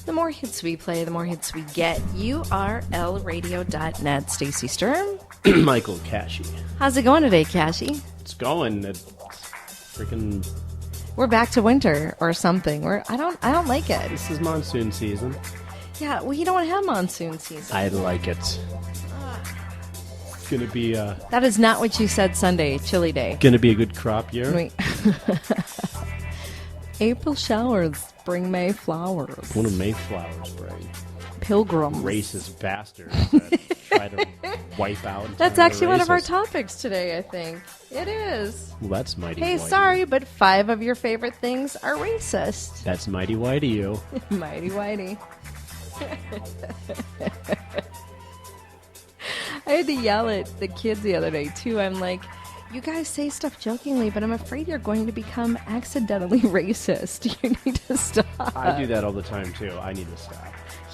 The more hits we play, the more hits we get. URLradio.net. Stacey Sturm. Michael Cashy. How's it going today, Cashy? It's going. It's freaking. We're back to winter or something. I don't like it. This is monsoon season. Yeah, we don't have monsoon season. I like it. It's gonna be. That is not what you said Sunday, chilly day. Gonna be a good crop year. Wait. April showers bring May flowers. One of Mayflower's bring. Pilgrims. Racist bastards that try to wipe out. That's actually one of our racist. topics today, I think. It is. Well, that's mighty. Hey, whitey. sorry, but 5 of your favorite things are racist. That's mighty whitey you. Mighty whitey. I had to yell at the kids the other day, too. I'm like, you guys say stuff jokingly, but I'm afraid you're going to become accidentally racist. You need to stop. I do that all the time too. I need to stop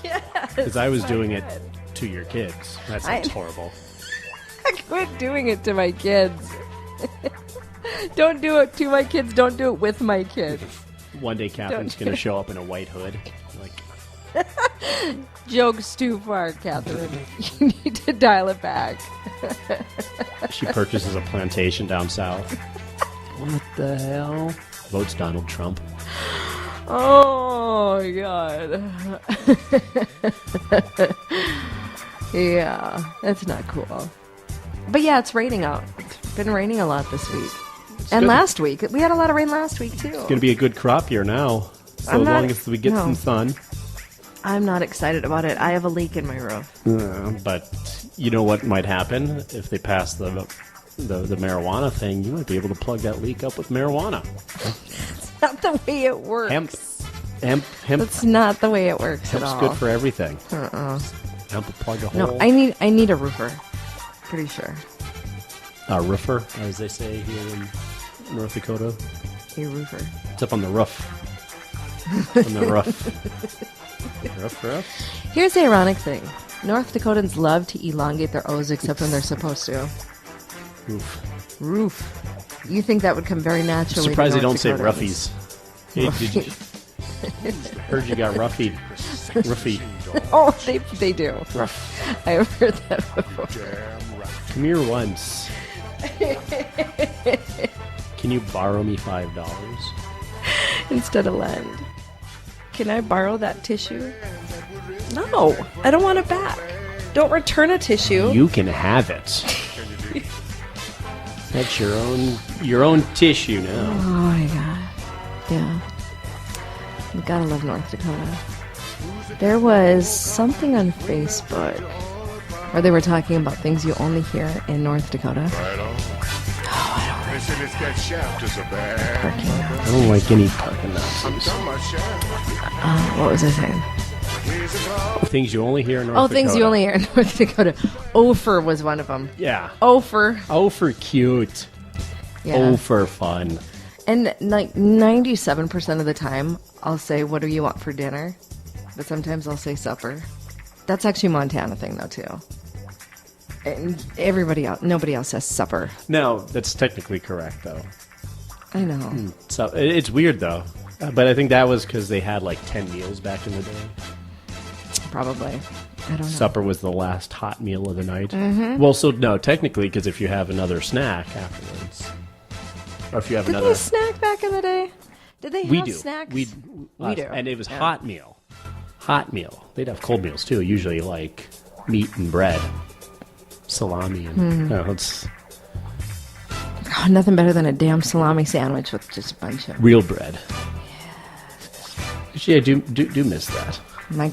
Yes. because I was doing it good. to your kids. That sounds horrible. I quit doing it to my kids. Don't do it to my kids. Don't do it with my kids. One day, Catherine's Don't- gonna show up in a white hood. Like, Joke's too far, Catherine. You need to dial it back. she purchases a plantation down south. What the hell? Votes Donald Trump. Oh, my God. Yeah, that's not cool. But yeah, it's raining out. It's been raining a lot this week. And good. last week. We had a lot of rain last week, too. It's gonna be a good crop year now. So I'm as not- long as we get no. some sun. I'm not excited about it. I have a leak in my roof. But you know what might happen if they pass the marijuana thing? You might be able to plug that leak up with marijuana. Not the way it works. Hemp That's not the way it works at hemp's all. good for everything. Hemp will plug a hole. No, I need a roofer. Pretty sure. A roofer, as they say here in North Dakota. A roofer. It's up on the roof. On the roof. Roof. Here's the ironic thing. North Dakotans love to elongate their O's except when they're supposed to. Oof. Roof. You think that would come very naturally. Surprised to they don't North say Dakotans. roughies. Hey, did you, heard you got roughied. Roughy. Oh, they do. Rough. I have heard that before. Come here once. Can you borrow me $5? Instead of lend. Can I borrow that tissue? No, I don't want it back. Don't return a tissue. You can have it. That's your own tissue now. Oh my God. Yeah. You gotta love North Dakota. There was something on Facebook where they were talking about things you only hear in North Dakota. Right on. They say this guy Shaft is a bad. Parking. I don't like any parking Nazis. Done my Shaft. What was I saying? Here's a call. Things you only hear in North Dakota. Things you only hear in North Dakota. Ophir was one of them. Yeah. Ophir. Oh, for cute. Yeah. Oh, for fun. And like 97% of the time, I'll say, "What do you want for dinner?" But sometimes I'll say supper. That's actually a Montana thing, though, too. And nobody else says supper. No, that's technically correct, though. I know. So it's weird, though. But I think that was because they had like 10 meals back in the day. Probably. I don't know. Supper was the last hot meal of the night. Mm-hmm. Well, so no, technically, because if you have another snack afterwards, or if you have Did another, they snack back in the day? Did they have we do. snacks? We do. and it was Yeah. hot meal. Hot meal. They'd have cold meals too. Usually like meat and bread, salami, and it's Oh, nothing better than a damn salami sandwich with just a bunch of real bread. Yeah, I do miss that. my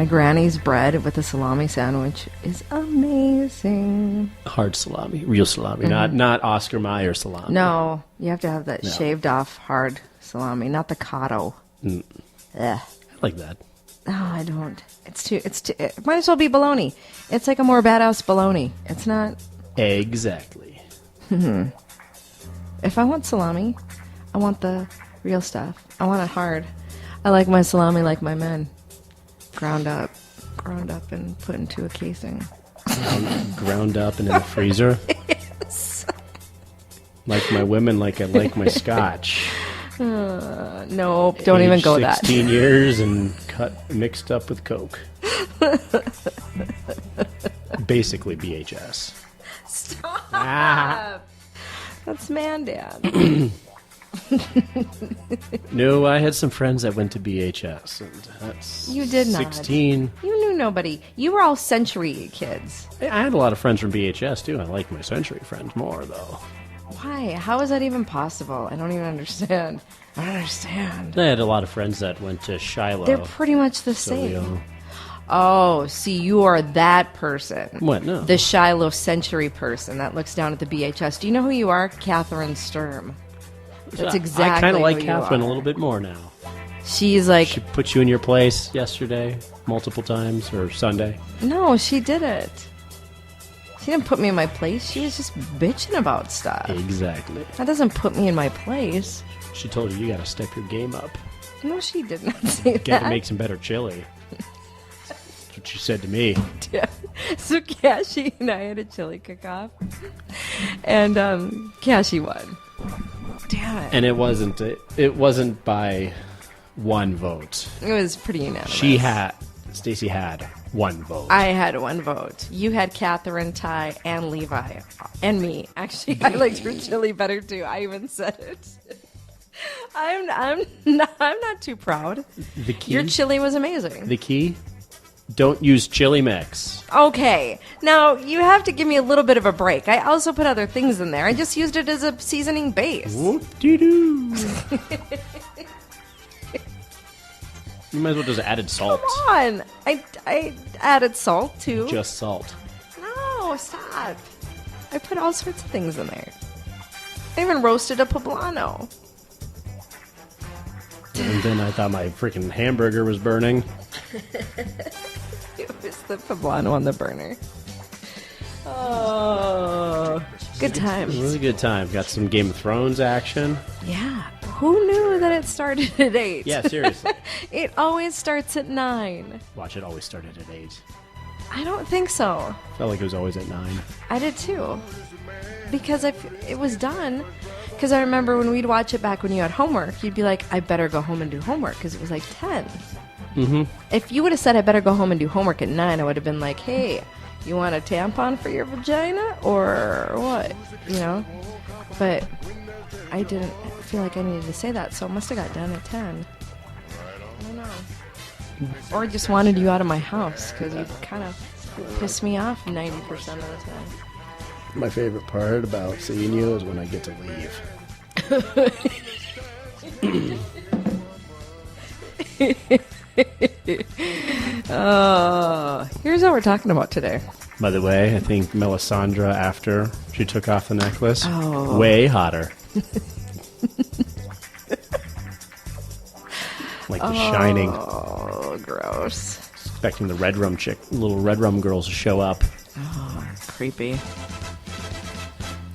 granny's bread with a salami sandwich is amazing. Hard salami, real salami, not Oscar Mayer salami. No, you have to have that shaved off hard salami, not the cotto. Ugh. I like that. No, I don't. It might as well be bologna. It's like a more badass bologna. It's not. Exactly. If I want salami, I want the real stuff. I want it hard. I like my salami like my men. Ground up and put into a casing. Ground up and in the freezer. Yes. Like my women, like I like my scotch. Nope, don't even Age go that. 16 years and cut mixed up with Coke. Basically BHS. Stop. Ah. That's Mandan. No, I had some friends that went to BHS, and that's You did not. 16. You knew nobody. You were all Century kids. I had a lot of friends from BHS too. I like my Century friends more though. Why? How is that even possible? I don't even understand. I don't understand. I had a lot of friends that went to Shiloh. They're pretty much the so, same. Oh, see, you are that person. What? No. The Shiloh Century person that looks down at the BHS. Do you know who you are? Catherine Sturm. That's exactly I kind of like who you Catherine are. a little bit more now. She's like, She put you in your place yesterday multiple times, or Sunday. no, she didn't. She didn't put me in my place. She was just bitching about stuff. Exactly. That doesn't put me in my place. She told you got to step your game up. No, she did not say Got to that. make some better chili. That's what she said to me. Yeah. So Cassie and I had a chili cook-off, and Cassie won. Damn it! And it wasn't by one vote. It was pretty unanimous. Stacy had one vote. I had one vote. You had Catherine, Ty, and Levi, and me. Actually, I liked her chili better too. I even said it. I'm not too proud. The key. Your chili was amazing. The key. Don't use chili mix. Okay, now you have to give me a little bit of a break. I also put other things in there. I just used it as a seasoning base. Whoop-dee-doo. You might as well just added salt. Come on, I added salt too. Just salt. No, stop. I put all sorts of things in there. I even roasted a poblano. And then I thought my freaking hamburger was burning. It was the poblano on the burner. Oh, good It times. was a good time. Got some Game of Thrones action. Yeah. Who knew that it started at 8? Yeah, seriously. It always starts at 9. Watch, it always started at 8. I don't think so. Felt like it was always at 9. I did too. Because it was done. Because I remember when we'd watch it back when you had homework, you'd be like, I better go home and do homework because it was like 10. Mm-hmm. If you would have said I better go home and do homework at 9, I would have been like, hey, you want a tampon for your vagina or what? You know? But I didn't feel like I needed to say that, so it must have got done at 10. I don't know. Or I just wanted you out of my house because you kind of piss me off 90% of the time. My favorite part about seeing you is when I get to leave. Here's what we're talking about today. By the way, I think Melisandre, after she took off the necklace, Oh. way hotter. Like The Shining. Oh, gross. Expecting the Red Rum little Red Rum girls to show up. Oh, creepy.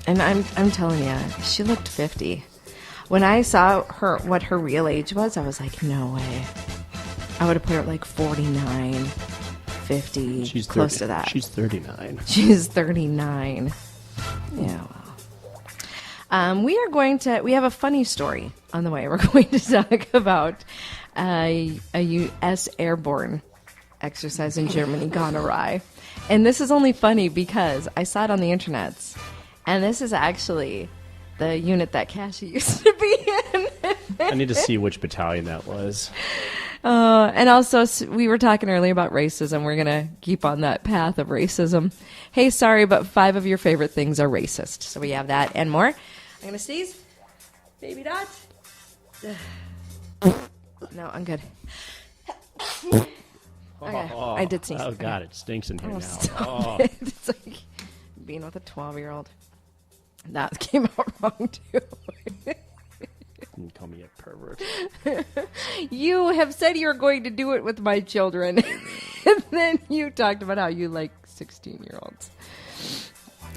And I'm telling you, she looked 50. When I saw what her real age was, I was like, no way. I would have put her at like 49, 50, She's close 30 to that. She's 39. She's 39. Yeah, well. We have a funny story on the way. We're going to talk about a U.S. airborne exercise in Germany gone awry. And this is only funny because I saw it on the internets. And this is actually the unit that Cassie used to be in. I need to see which battalion that was. And also, we were talking earlier about racism. We're going to keep on that path of racism. Hey, sorry, but 5 of your favorite things are racist. So we have that and more. I'm going to sneeze. Baby dot. No, I'm good. Okay, I did sneeze. Oh, God, it stinks in here Oh, now. stop Oh. it. It's like being with a 12-year-old. That came out wrong, too. You call me a pervert. You have said you're going to do it with my children. And then you talked about how you like 16-year-olds.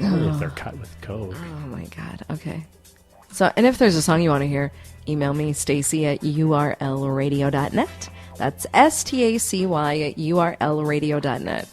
Only if they're cut with Coke. Oh, my God. Okay. So, and if there's a song you want to hear, email me, Stacy at urlradio.net. That's STACY at urlradio.net.